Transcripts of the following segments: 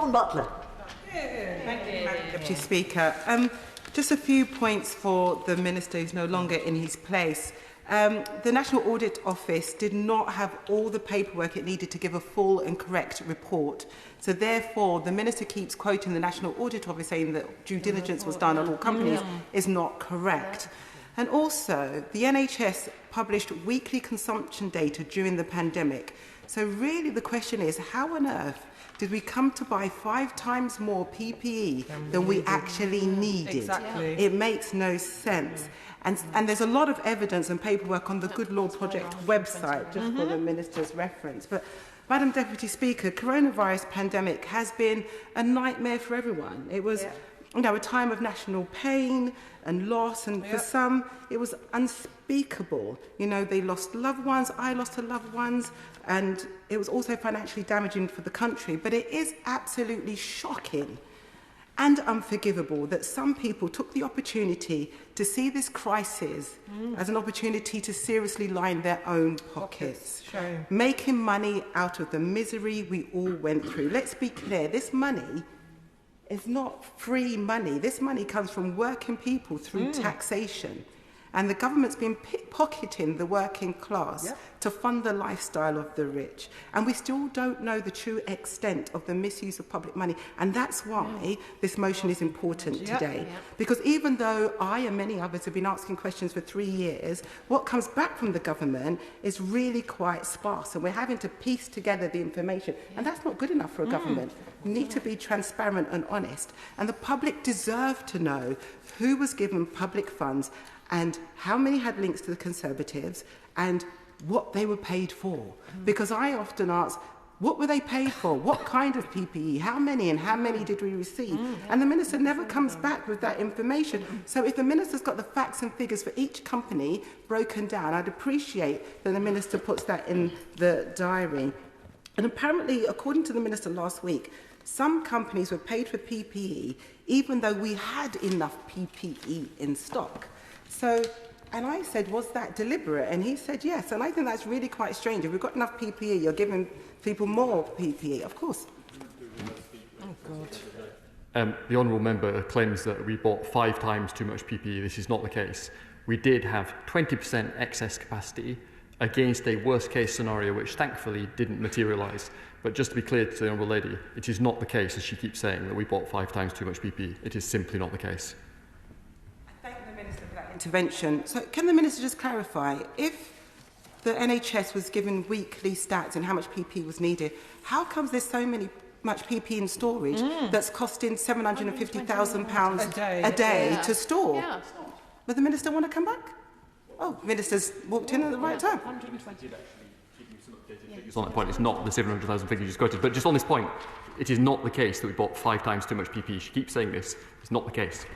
Sean Butler. Thank you, Madam Deputy Speaker. Just a few points for the Minister who's no longer in his place. The National Audit Office did not have all the paperwork it needed to give a full and correct report. So therefore, the Minister keeps quoting the National Audit Office saying that due diligence was done on all companies is not correct. And also, the NHS published weekly consumption data during the pandemic. So really the question is, how on earth did we come to buy 5 times more PPE than we actually needed? Exactly. It makes no sense. And there's a lot of evidence and paperwork on the Good Law Project website, just for the Minister's reference. But, Madam Deputy Speaker, coronavirus pandemic has been a nightmare for everyone. It was a time of national pain and loss, and for some, it was unspeakable. They lost loved ones, I lost loved ones, and it was also financially damaging for the country. But it is absolutely shocking and unforgivable that some people took the opportunity to see this crisis as an opportunity to seriously line their own pockets, making money out of the misery we all went through. Let's be clear, this money is not free money. This money comes from working people through taxation. And the government's been pickpocketing the working class to fund the lifestyle of the rich. And we still don't know the true extent of the misuse of public money. And that's why this motion is important today. Because even though I and many others have been asking questions for 3 years, what comes back from the government is really quite sparse. And we're having to piece together the information. And that's not good enough for a government. We need to be transparent and honest. And the public deserve to know who was given public funds and how many had links to the Conservatives and what they were paid for. Because I often ask, what were they paid for? What kind of PPE? How many and how many did we receive? And the Minister never comes back with that information. So if the Minister's got the facts and figures for each company broken down, I'd appreciate that the Minister puts that in the diary. And apparently, according to the Minister last week, some companies were paid for PPE even though we had enough PPE in stock. So, and I said, was that deliberate? And he said, yes. And I think that's really quite strange. If we've got enough PPE, you're giving people more PPE, of course. Oh, God. The Honourable Member claims that we bought 5 times too much PPE. This is not the case. We did have 20% excess capacity against a worst-case scenario, which thankfully didn't materialise. But just to be clear to the Honourable Lady, it is not the case, as she keeps saying, that we bought 5 times too much PPE. It is simply not the case. Intervention. So can the Minister just clarify, if the NHS was given weekly stats and how much PPE was needed, how comes there's so much PPE in storage that's costing £750,000 a day to store? Would the Minister want to come back? Oh, the Minister's walked in at the right time. On that point, it's not the 700,000 figure you just quoted, but just on this point, it is not the case that we bought 5 times too much PPE. She keeps saying this. It's not the case.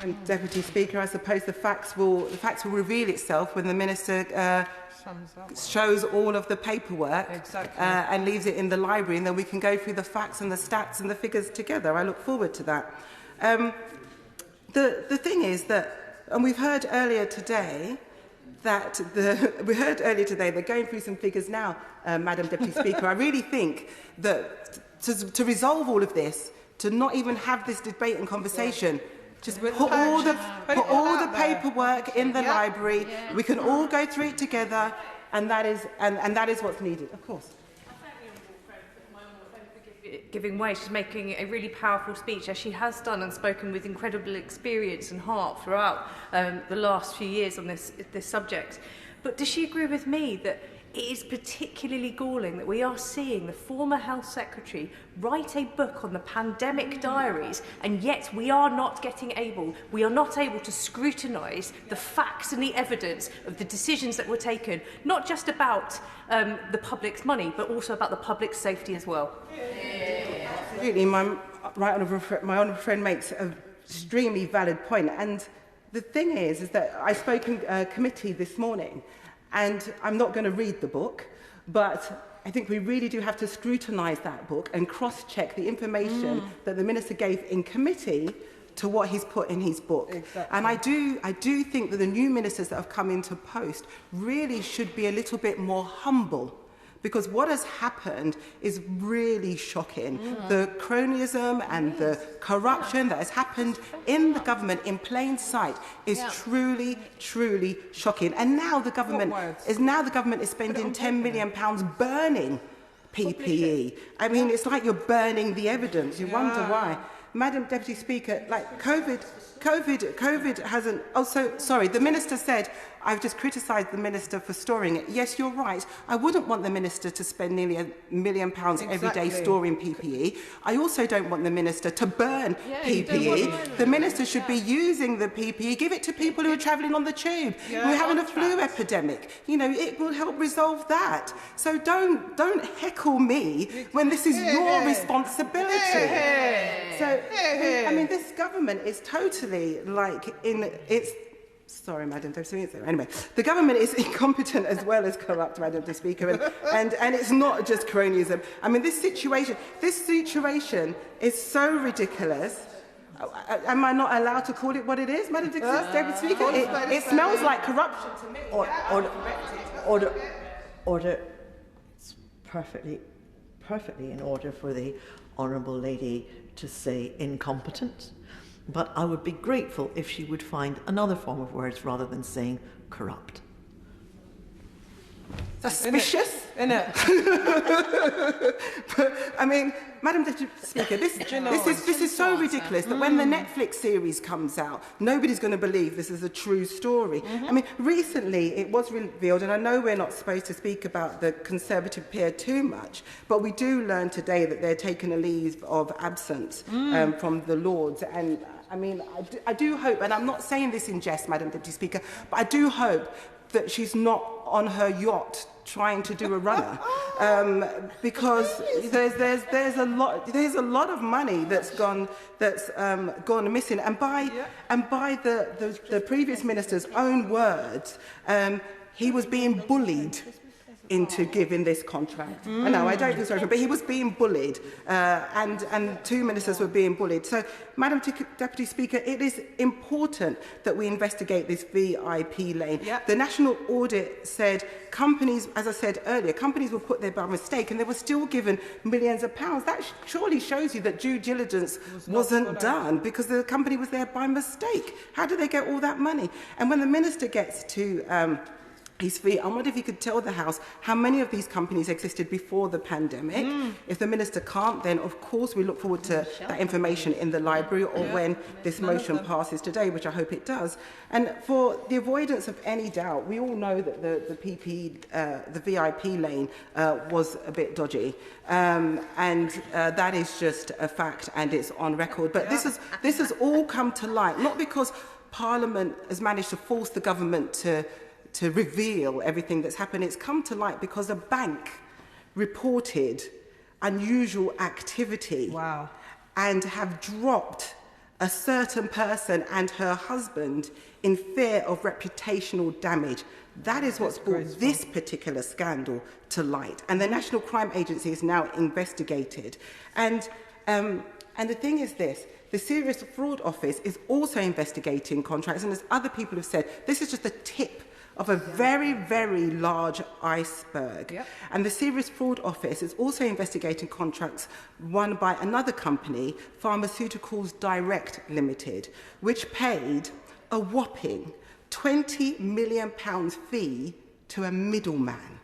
And Deputy Speaker, I suppose the facts will reveal itself when the Minister shows all of the paperwork and leaves it in the library, and then we can go through the facts and the stats and the figures together. I look forward to that. The thing is that, and we've heard earlier today that they're going through some figures now, Madam Deputy Speaker. I really think that to resolve all of this, to not even have this debate and conversation, just put all the paperwork in the library. We can all go through it together, and that is what's needed, of course. Giving way. She's making a really powerful speech, as she has done and spoken with incredible experience and heart throughout the last few years on this subject. But does she agree with me that it is particularly galling that we are seeing the former Health Secretary write a book on the pandemic diaries, and yet we are not able to scrutinise the facts and the evidence of the decisions that were taken, not just about the public's money, but also about the public's safety as well? Absolutely. My honourable friend makes an extremely valid point. And the thing is that I spoke in committee this morning, and I'm not going to read the book, but I think we really do have to scrutinise that book and cross-check the information that the Minister gave in committee to what he's put in his book. And I do think that the new ministers that have come into post really should be a little bit more humble, because what has happened is really shocking. The cronyism and the corruption that has happened in the government in plain sight is truly, truly shocking. And now the government is spending £10 million burning PPE. I mean, it's like you're burning the evidence. You wonder why. Madam Deputy Speaker, like COVID hasn't... Oh, so, sorry, the Minister said, I've just criticised the Minister for storing it. Yes, you're right. I wouldn't want the Minister to spend nearly £1 million every day storing PPE. I also don't want the Minister to burn PPE. The Minister should be using the PPE. Give it to people who are travelling on the tube. We're having a flu epidemic. You know, it will help resolve that. So don't heckle me when this is your responsibility. So, I mean, this government is totally like in its... Sorry, Madam Deputy Speaker. Anyway, the government is incompetent as well as corrupt, Madam Deputy Speaker, and it's not just cronyism. I mean, this situation is so ridiculous. Am I not allowed to call it what it is, Madam Deputy Speaker? It smells like corruption to me. Order. It's perfectly in order for the Honourable Lady to say incompetent. But I would be grateful if she would find another form of words rather than saying corrupt. Suspicious? Innit? But, I mean, Madam Deputy Speaker, this is so ridiculous that when the Netflix series comes out, nobody's going to believe this is a true story. I mean, recently it was revealed, and I know we're not supposed to speak about the Conservative peer too much, but we do learn today that they're taking a leave of absence from the Lords. And I mean, I do hope, and I'm not saying this in jest, Madam Deputy Speaker, but I do hope that she's not on her yacht trying to do a runner, because there's a lot of money that's gone missing, and by the previous minister's own words, he was being bullied into giving this contract. I know, I don't feel sorry for him, but he was being bullied, and two ministers were being bullied. So, Madam Deputy Speaker, it is important that we investigate this VIP lane. The National Audit said companies, as I said earlier, companies were put there by mistake and they were still given millions of pounds. That surely shows you that due diligence wasn't done because the company was there by mistake. How did they get all that money? And when the minister gets to his feet, I wonder if he could tell the House how many of these companies existed before the pandemic. If the minister can't, then of course we look forward to that information in the library or when this motion passes today, which I hope it does. And for the avoidance of any doubt, we all know that the PPE, the VIP lane was a bit dodgy, and that is just a fact and it's on record. But this has all come to light, not because Parliament has managed to force the government to reveal everything that's happened. It's come to light because a bank reported unusual activity and have dropped a certain person and her husband in fear of reputational damage. That is what's brought this particular scandal to light. And the National Crime Agency is now investigated. And the thing is this, the Serious Fraud Office is also investigating contracts, and as other people have said, this is just the tip of a very, very large iceberg. And the Serious Fraud Office is also investigating contracts won by another company, Pharmaceuticals Direct Limited, which paid a whopping £20 million fee to a middleman.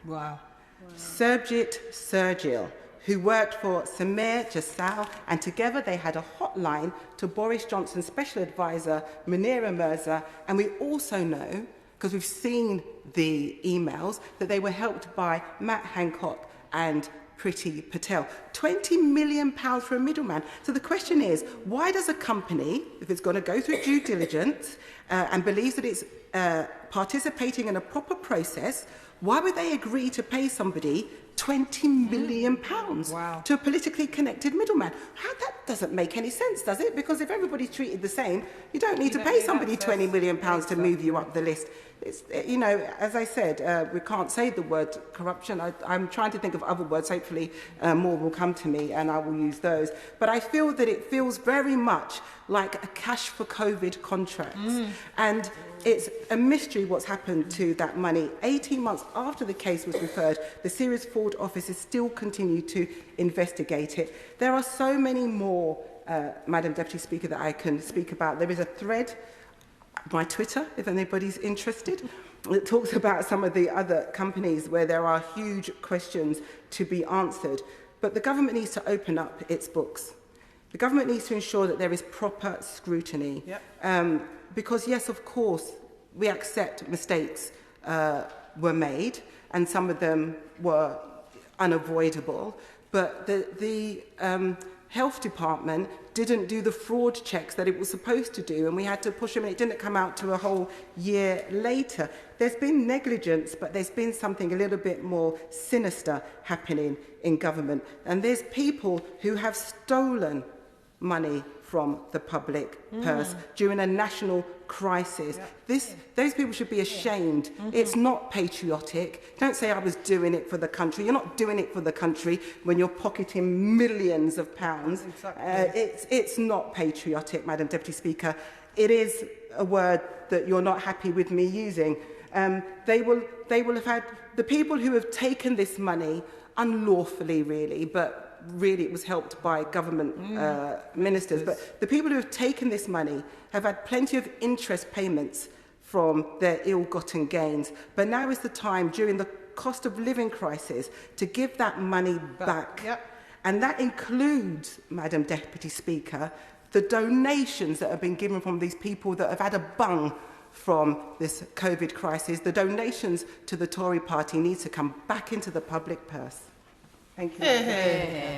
Surjit Sergil, who worked for Samir Jassal, and together they had a hotline to Boris Johnson's special advisor, Munira Mirza, and we also know, because we've seen the emails, that they were helped by Matt Hancock and Priti Patel. £20 million for a middleman. So the question is, why does a company, if it's going to go through due diligence and believes that it's participating in a proper process, why would they agree to pay somebody £20 million to a politically connected middleman? That doesn't make any sense, does it? Because if everybody's treated the same, you don't need to pay somebody £20 million to move you up the list. it's, you know, as I said, we can't say the word corruption. I'm trying to think of other words. Hopefully more will come to me and I will use those. But I feel that it feels very much like a cash for COVID contract. And it's a mystery what's happened to that money. 18 months after the case was referred, the Serious Fraud Office has still continued to investigate it. There are so many more, Madam Deputy Speaker, that I can speak about. There is a thread my Twitter, if anybody's interested. It talks about some of the other companies where there are huge questions to be answered. But the government needs to open up its books. The government needs to ensure that there is proper scrutiny. Because, yes, of course, we accept mistakes were made, and some of them were unavoidable. But the Health Department didn't do the fraud checks that it was supposed to do, and we had to push them, and it didn't come out to a whole year later. There's been negligence, but there's been something a little bit more sinister happening in government. And there's people who have stolen money from the public purse during a national crisis. Those people should be ashamed. It's not patriotic. Don't say I was doing it for the country. You're not doing it for the country when you're pocketing millions of pounds. It's not patriotic, Madam Deputy Speaker. It is a word that you're not happy with me using. They will have had the people who have taken this money unlawfully, really, but really it was helped by government ministers. But the people who have taken this money have had plenty of interest payments from their ill-gotten gains. But now is the time, during the cost of living crisis, to give that money back. And that includes, Madam Deputy Speaker, the donations that have been given from these people that have had a bung from this COVID crisis. The donations to the Tory party need to come back into the public purse. Thank you.